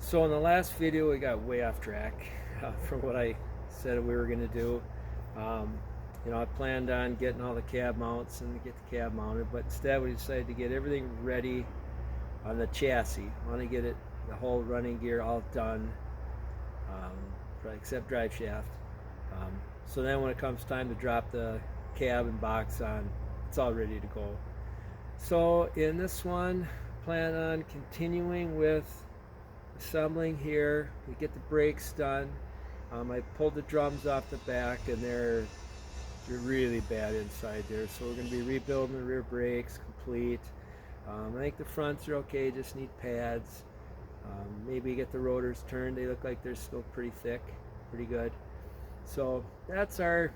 So in the last video, we got way off track from what I said we were going to do. Um, I planned on getting all the cab mounts and get the cab mounted, but instead we decided to get everything ready on the chassis. I want to get the whole running gear all done, except drive shaft. So then when it comes time to drop the cab and box on, it's all ready to go. So in this one, plan on continuing with assembling here. We get the brakes done. I pulled the drums off the back and they're really bad inside there, so we're going to be rebuilding the rear brakes complete. I think the fronts are okay, just need pads. Maybe get the rotors turned. They look like they're still pretty thick, pretty good. So that's our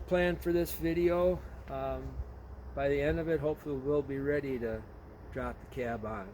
plan for this video. By the end of it, hopefully we'll be ready to drop the cab on.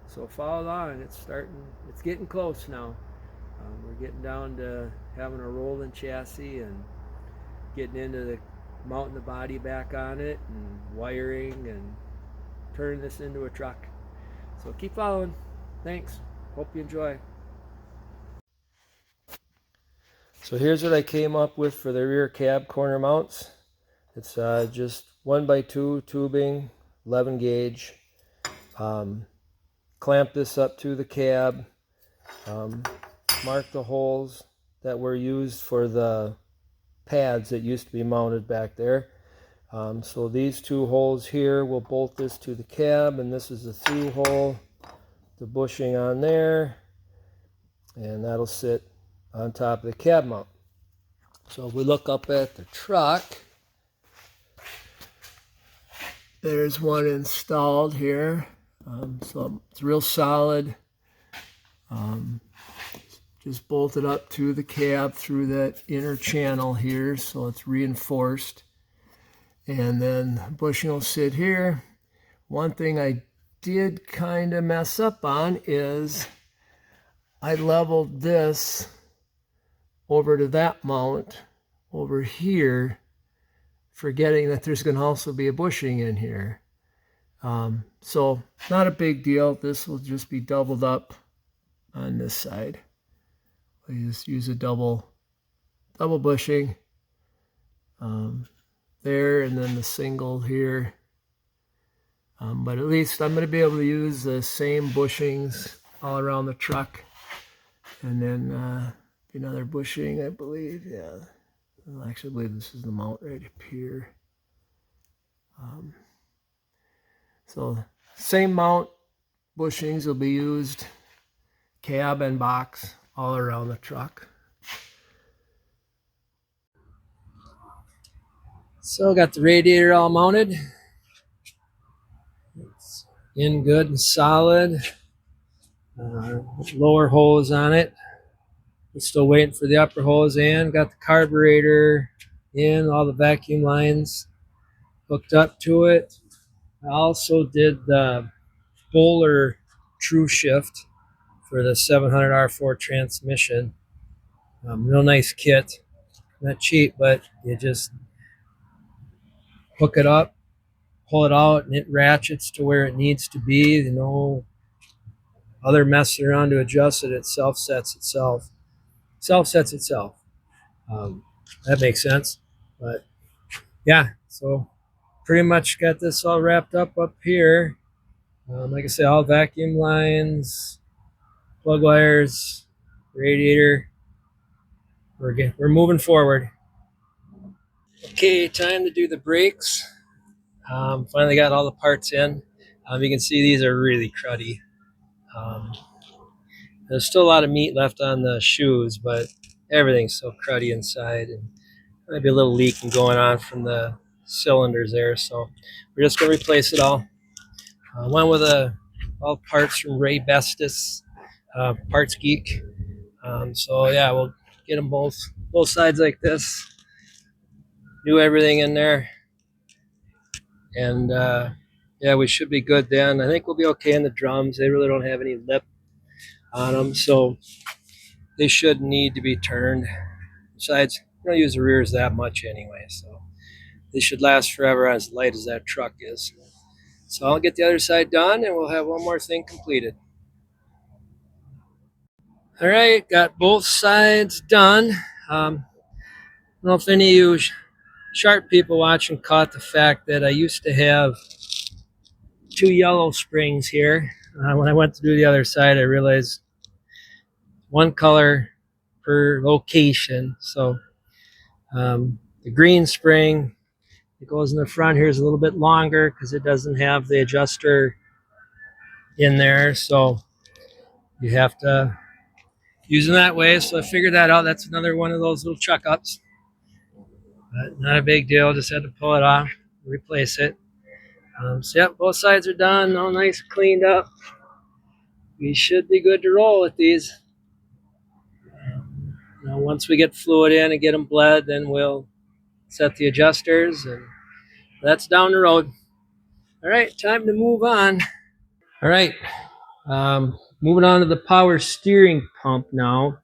So follow along. It's getting close now. We're getting down to having a rolling chassis and getting into the mounting the body back on it and wiring and turning this into a truck. So keep following. Thanks. Hope you enjoy. So here's what I came up with for the rear cab corner mounts. It's just 1x2 tubing, 11 gauge. Clamp this up to the cab. Mark the holes that were used for the pads that used to be mounted back there. So these two holes here will bolt this to the cab, and this is the through hole, the bushing on there, and that'll sit on top of the cab mount. So if we look up at the truck, there's one installed here. So it's real solid. Just bolted up to the cab through that inner channel here, so it's reinforced. And then the bushing will sit here. One thing I did kind of mess up on is I leveled this over to that mount over here, forgetting that there's going to also be a bushing in here. So not a big deal. This will just be doubled up on this side. I just use a double bushing there, and then the single here. But at least I'm going to be able to use the same bushings all around the truck. And then another bushing, I believe. Yeah, I actually believe this is the mount right up here. So same mount bushings will be used, cab and box, all around the truck. So got the radiator all mounted. It's in good and solid. Lower hose on it. We're still waiting for the upper hose in. Got the carburetor in, all the vacuum lines hooked up to it. I also did the Bowler True Shift for the 700 R4 transmission. Real nice kit. Not cheap, but you just hook it up, pull it out, and it ratchets to where it needs to be. No other messing around to adjust it. It self-sets itself. Self-sets itself. That makes sense. But yeah, so pretty much got this all wrapped up here. Like I said, all vacuum lines, plug wires, radiator. We're moving forward. Okay, time to do the brakes. Finally got all the parts in. You can see these are really cruddy. There's still a lot of meat left on the shoes, but everything's so cruddy inside, and maybe a little leaking going on from the cylinders there. So we're just going to replace it all. Went with all parts from Ray Bestis, Parts Geek. So yeah, we'll get them both sides like this. Do everything in there, and yeah, we should be good then. I think we'll be okay in the drums. They really don't have any lip on them, so they should need to be turned. Besides, we don't use the rears that much anyway, so they should last forever, as light as that truck is. So I'll get the other side done, and we'll have one more thing completed. All right, got both sides done. I don't know if any of you sharp people watching caught the fact that I used to have two yellow springs here. When I went to do the other side, I realized one color per location. So the green spring that goes in the front here is a little bit longer because it doesn't have the adjuster in there. So you have to use them that way. So I figured that out. That's another one of those little chuck ups. But not a big deal. Just had to pull it off, replace it. So yep, both sides are done, all nice cleaned up. We should be good to roll with these. Once we get fluid in and get them bled, then we'll set the adjusters, and that's down the road. All right, time to move on. All right, moving on to the power steering pump now.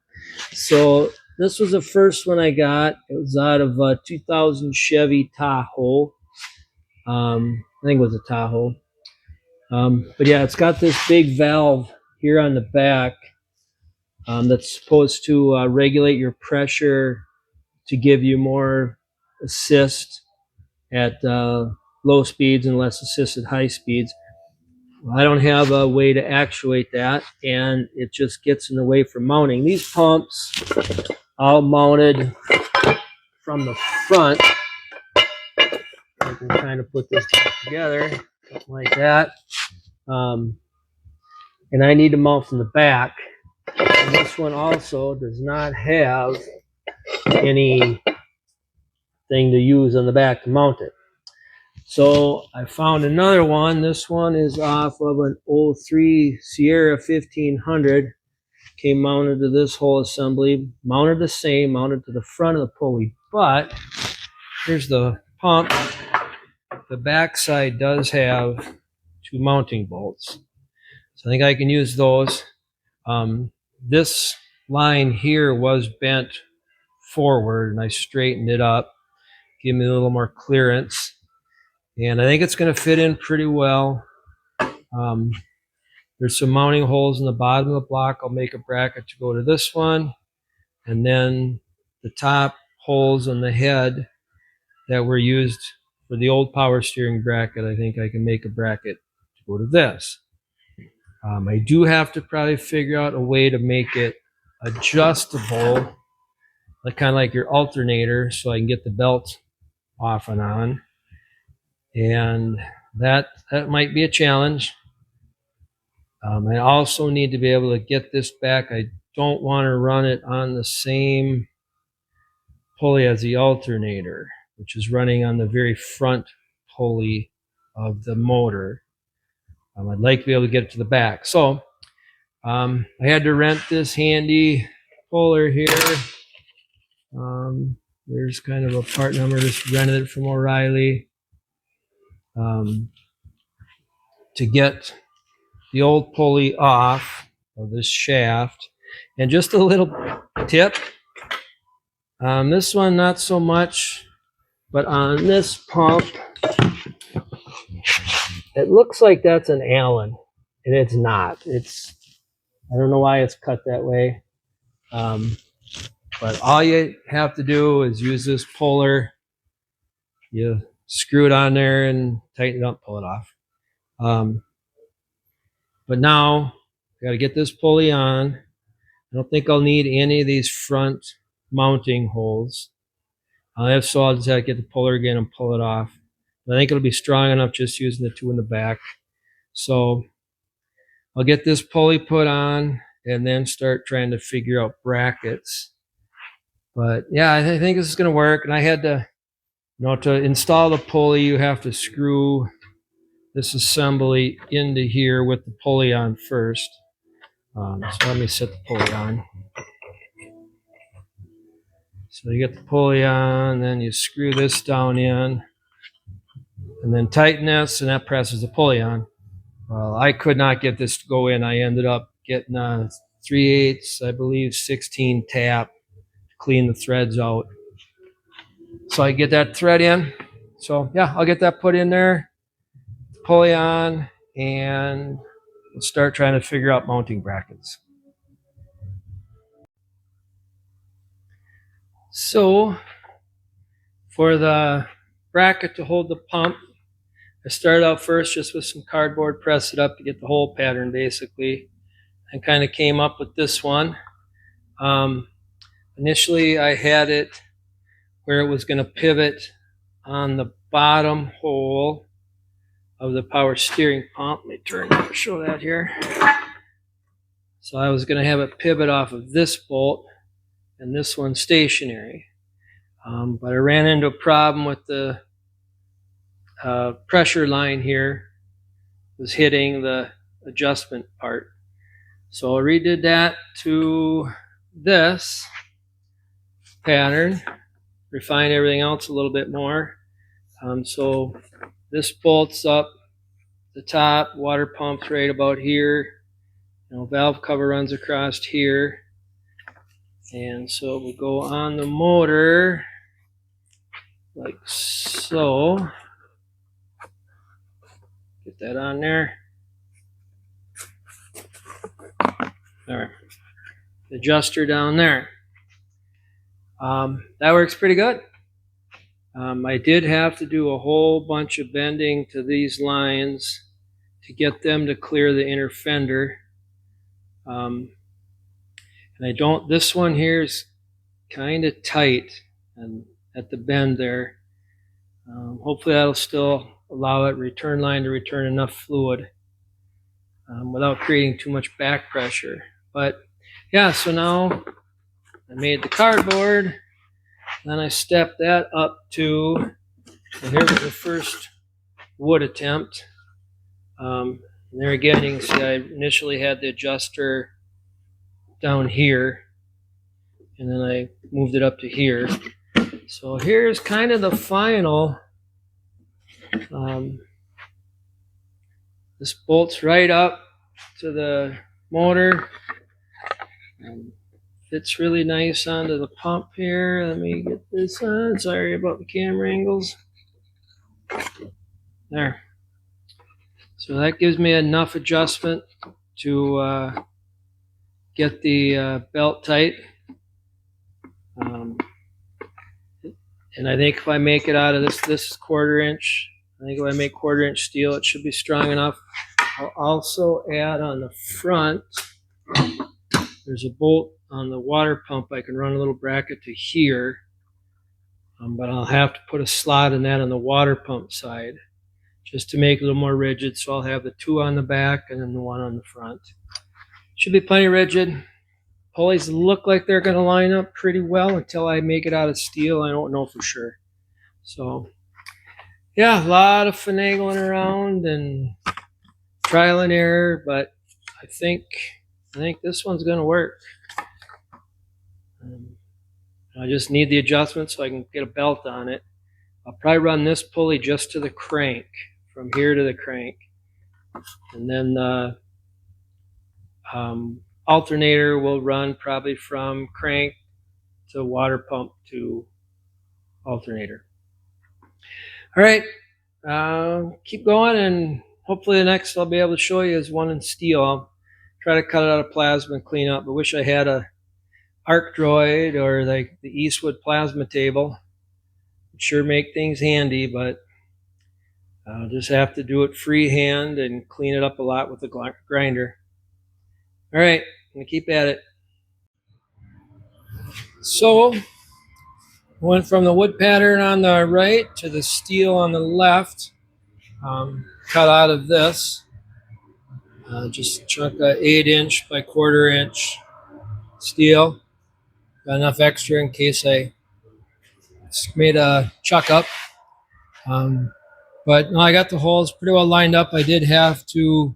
So this was the first one I got. It was out of a 2000 Chevy Tahoe. I think it was a Tahoe. But yeah, it's got this big valve here on the back that's supposed to regulate your pressure to give you more assist at low speeds and less assist at high speeds. I don't have a way to actuate that, and it just gets in the way from mounting. These pumps all mounted from the front. I can kind of put this together, something like that. And I need to mount from the back. And this one also does not have any thing to use on the back to mount it. So I found another one. This one is off of an 03 Sierra 1500. Came mounted to this whole assembly, mounted the same, mounted to the front of the pulley. But here's the pump. The back side does have two mounting bolts. So I think I can use those. This line here was bent forward, and I straightened it up, give me a little more clearance. And I think it's going to fit in pretty well. There's some mounting holes in the bottom of the block. I'll make a bracket to go to this one. And then the top holes on the head that were used for the old power steering bracket, I think I can make a bracket to go to this. I do have to probably figure out a way to make it adjustable, like kind of like your alternator, so I can get the belt off and on. And that might be a challenge. I also need to be able to get this back. I don't want to run it on the same pulley as the alternator, which is running on the very front pulley of the motor. I'd like to be able to get it to the back. So I had to rent this handy puller here. There's kind of a part number. Just rented it from O'Reilly to get the old pulley off of this shaft. And just a little tip. This one, not so much, but on this pump, it looks like that's an Allen, and it's not. I don't know why it's cut that way. But all you have to do is use this puller. You screw it on there and tighten it up, pull it off. But now, I got to get this pulley on. I don't think I'll need any of these front mounting holes. If so, I'll just have to get the puller again and pull it off. I think it'll be strong enough just using the two in the back. So I'll get this pulley put on and then start trying to figure out brackets. But yeah, I think this is going to work. And I had to, to install the pulley, you have to screw this assembly into here with the pulley on first. So let me set the pulley on. So you get the pulley on, then you screw this down in, and then tighten this, and that presses the pulley on. Well, I could not get this to go in. I ended up getting a 3/8, I believe, 16 tap to clean the threads out. So I get that thread in. So yeah, I'll get that put in there, pulley on, and we'll start trying to figure out mounting brackets. So for the bracket to hold the pump, I started out first just with some cardboard, press it up to get the hole pattern basically, and kind of came up with this one. Initially I had it where it was going to pivot on the bottom hole of the power steering pump. Let me turn and show that here. So I was going to have it pivot off of this bolt and this one stationary. But I ran into a problem with the pressure line here. It was hitting the adjustment part. So I redid that to this pattern, refined everything else a little bit more. So this bolts up the top, water pump's right about here. Valve cover runs across here. And so we go on the motor like so. Get that on there. All right. Adjuster down there. That works pretty good. I did have to do a whole bunch of bending to these lines to get them to clear the inner fender. And this one here is kind of tight and at the bend there. Hopefully that'll still allow that return line to return enough fluid without creating too much back pressure. But yeah, so now I made the cardboard, then I stepped that up to, and here was the first wood attempt. And there again, you can see I initially had the adjuster down here, and then I moved it up to here. So here's kind of the final. This bolts right up to the motor and fits really nice onto the pump here. Let me get this on. Sorry about the camera angles. There. So that gives me enough adjustment to get the belt tight. And I think if I make it out of this is 1/4 inch. I think if I make 1/4 inch steel, it should be strong enough. I'll also add on the front, there's a bolt on the water pump. I can run a little bracket to here, but I'll have to put a slot in that on the water pump side just to make it a little more rigid. So I'll have the 2 on the back and then the 1 on the front. Should be plenty rigid. Pulleys look like they're going to line up pretty well until I make it out of steel. I don't know for sure. So yeah, a lot of finagling around and trial and error, but I think this one's going to work. I just need the adjustment so I can get a belt on it. I'll probably run this pulley just to the crank, from here to the crank, and then the alternator will run probably from crank to water pump to alternator. All right, keep going, and hopefully the next I'll be able to show you is one in steel. I'll try to cut it out of plasma and clean up. I wish I had a arc droid or like the Eastwood plasma table. It'd sure make things handy, but I'll just have to do it freehand and clean it up a lot with the grinder. All right, I'm gonna keep at it. So went from the wood pattern on the right to the steel on the left. Cut out of this. Just chuck a 8-inch by 1/4 inch steel. Got enough extra in case I made a chuck up. But no, I got the holes pretty well lined up. I did have to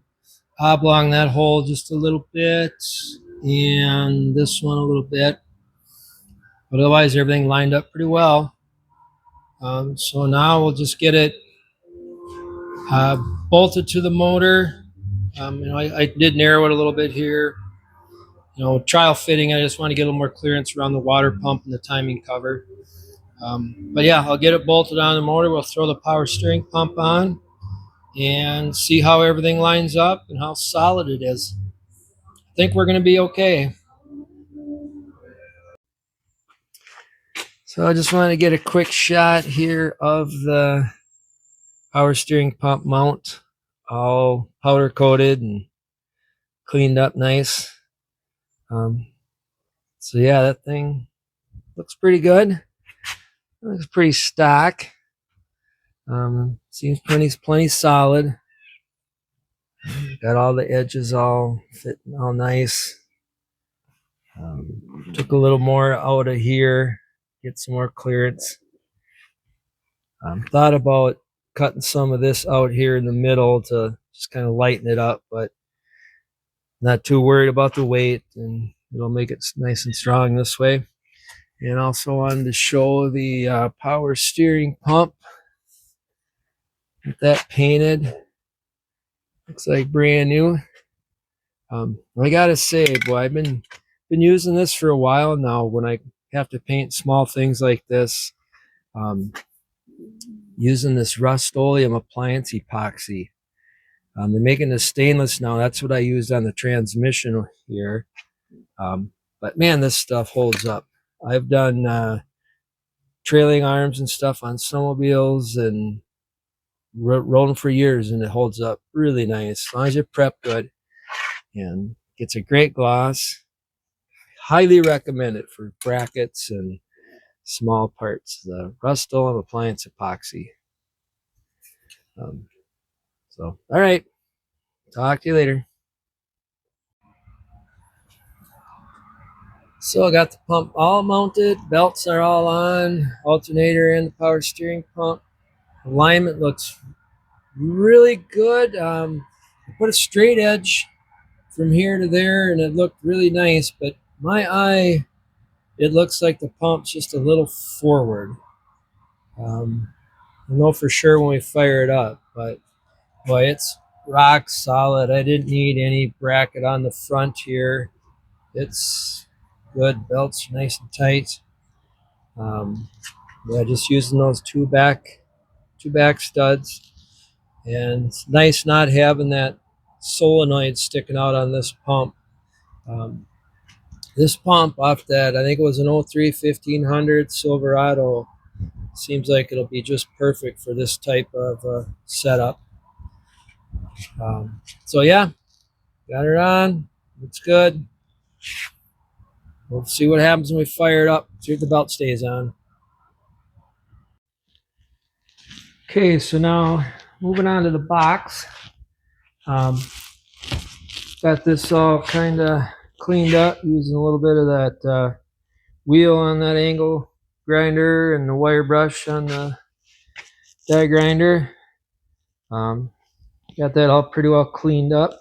oblong that hole just a little bit and this one a little bit. But otherwise everything lined up pretty well. So now we'll just get it bolted to the motor. I did narrow it a little bit here. Trial fitting, I just want to get a little more clearance around the water pump and the timing cover. But yeah, I'll get it bolted on the motor. We'll throw the power steering pump on and see how everything lines up and how solid it is. I think we're going to be okay. So I just want to get a quick shot here of the power steering pump mount, all powder coated and cleaned up nice. So yeah, that thing looks pretty good. It looks pretty stock. Seems plenty solid. Got all the edges all fitting all nice. Took a little more out of here, get some more clearance. Thought about cutting some of this out here in the middle to just kind of lighten it up, but not too worried about the weight, and it'll make it nice and strong this way. And also wanted to show the power steering pump. Get that painted. Looks like brand new. I gotta say, boy, I've been using this for a while now. When I have to paint small things like this, using this Rust-Oleum appliance epoxy. They're making this stainless now. That's what I used on the transmission here. But man, this stuff holds up. I've done trailing arms and stuff on snowmobiles and rode them for years, and it holds up really nice as long as you prep good. And gets a great gloss. Highly recommend it for brackets and small parts. The Rust-Oleum appliance epoxy. So, all right. Talk to you later. So I got the pump all mounted. Belts are all on. Alternator and the power steering pump. Alignment looks really good. I put a straight edge from here to there, and it looked really nice. But my eye, it looks like the pump's just a little forward. I'll know for sure when we fire it up, but boy, it's rock solid. I didn't need any bracket on the front here. It's good. Belts nice and tight. Yeah, just using those two back studs, and it's nice not having that solenoid sticking out on this pump. This pump off that, I think it was an 03 1500 Silverado. Seems like it'll be just perfect for this type of setup. So yeah, got it on. Looks good. We'll see what happens when we fire it up. See if the belt stays on. Okay, so now moving on to the box. Got this all kind of cleaned up using a little bit of that wheel on that angle grinder and the wire brush on the die grinder. Got that all pretty well cleaned up.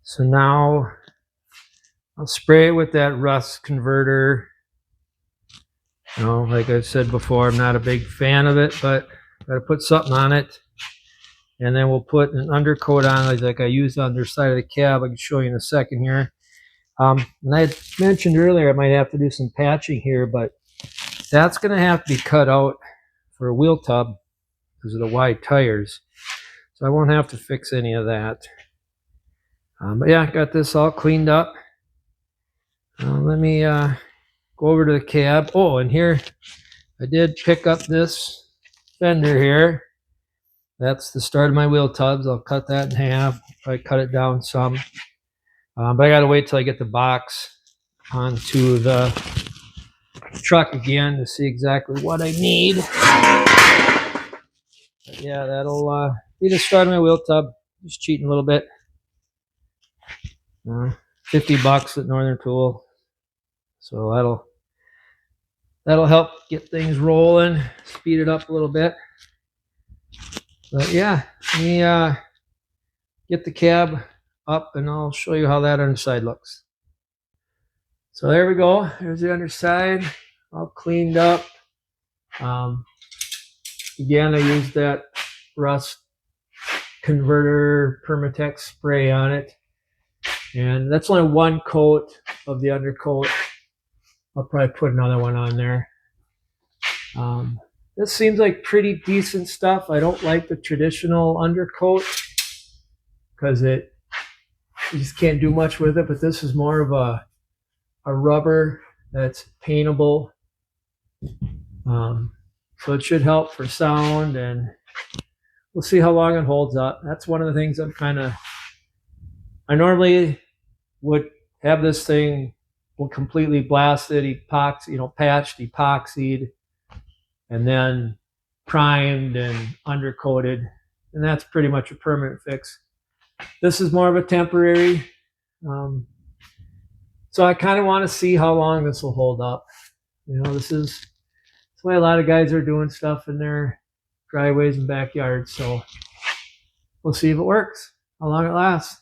So now I'll spray it with that rust converter. You know, like I said before, I'm not a big fan of it, but got to put something on it. And then we'll put an undercoat on, like I used on the underside of the cab. I can show you in a second here. And I had mentioned earlier I might have to do some patching here, but that's going to have to be cut out for a wheel tub because of the wide tires. So I won't have to fix any of that. But yeah, got this all cleaned up. Let me go over to the cab. Oh, and here I did pick up this fender here. That's the start of my wheel tubs. I'll cut that in half. Probably cut it down some. But I got to wait till I get the box onto the truck again to see exactly what I need. But yeah, that'll be the start of my wheel tub. Just cheating a little bit. $50 at Northern Tool. So that'll help get things rolling, speed it up a little bit. But yeah, let me get the cab up and I'll show you how that underside looks. So there we go. There's the underside, all cleaned up. Again, I used that rust converter Permatex spray on it. And that's only one coat of the undercoat. I'll probably put another one on there. This seems like pretty decent stuff. I don't like the traditional undercoat because you just can't do much with it, but this is more of a rubber that's paintable. So it should help for sound, and we'll see how long it holds up. That's one of the things I normally would have this thing completely blasted, patched, epoxied, and then primed and undercoated, and that's pretty much a permanent fix. This is more of a temporary. So I kind of want to see how long this will hold up. This is the way a lot of guys are doing stuff in their driveways and backyards. So we'll see if it works, how long it lasts.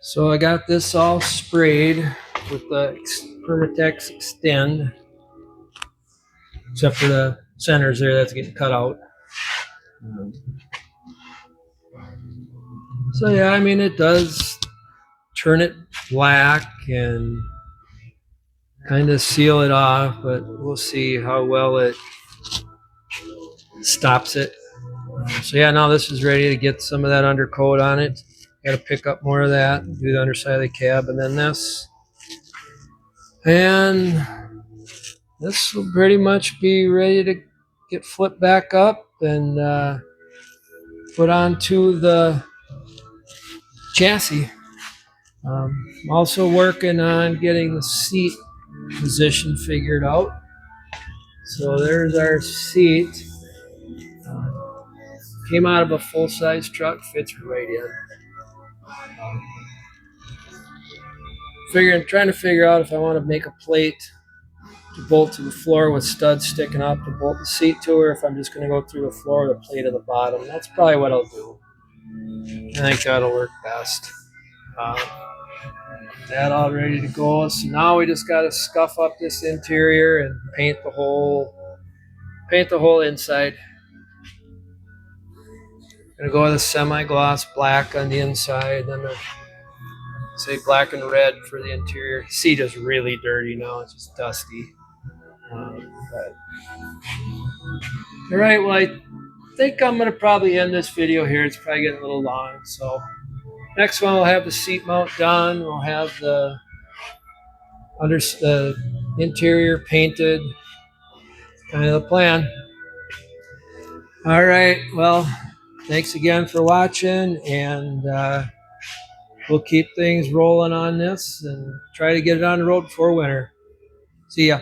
So I got this all sprayed with the Permatex Extend, except for the centers there that's getting cut out. So yeah, I mean, it does turn it black and kind of seal it off, but we'll see how well it stops it. So yeah, now this is ready to get some of that undercoat on it. Got to pick up more of that, do the underside of the cab, and then this. And this will pretty much be ready to get flipped back up and put onto the chassis. I'm also working on getting the seat position figured out. So there's our seat. Came out of a full-size truck, fits right in. Trying to figure out if I want to make a plate to bolt to the floor with studs sticking up to bolt the seat to, or if I'm just going to go through the floor with a plate at the bottom. That's probably what I'll do. I think that'll work best. That all ready to go. So now we just got to scuff up this interior and paint the whole inside. Gonna go with a semi-gloss black on the inside, then say black and red for the interior. The seat is really dirty now; it's just dusty. All right, well, I think I'm gonna probably end this video here. It's probably getting a little long, so next one we'll have the seat mount done. We'll have the interior painted. Kind of the plan. All right, well, thanks again for watching, and we'll keep things rolling on this and try to get it on the road before winter. See ya.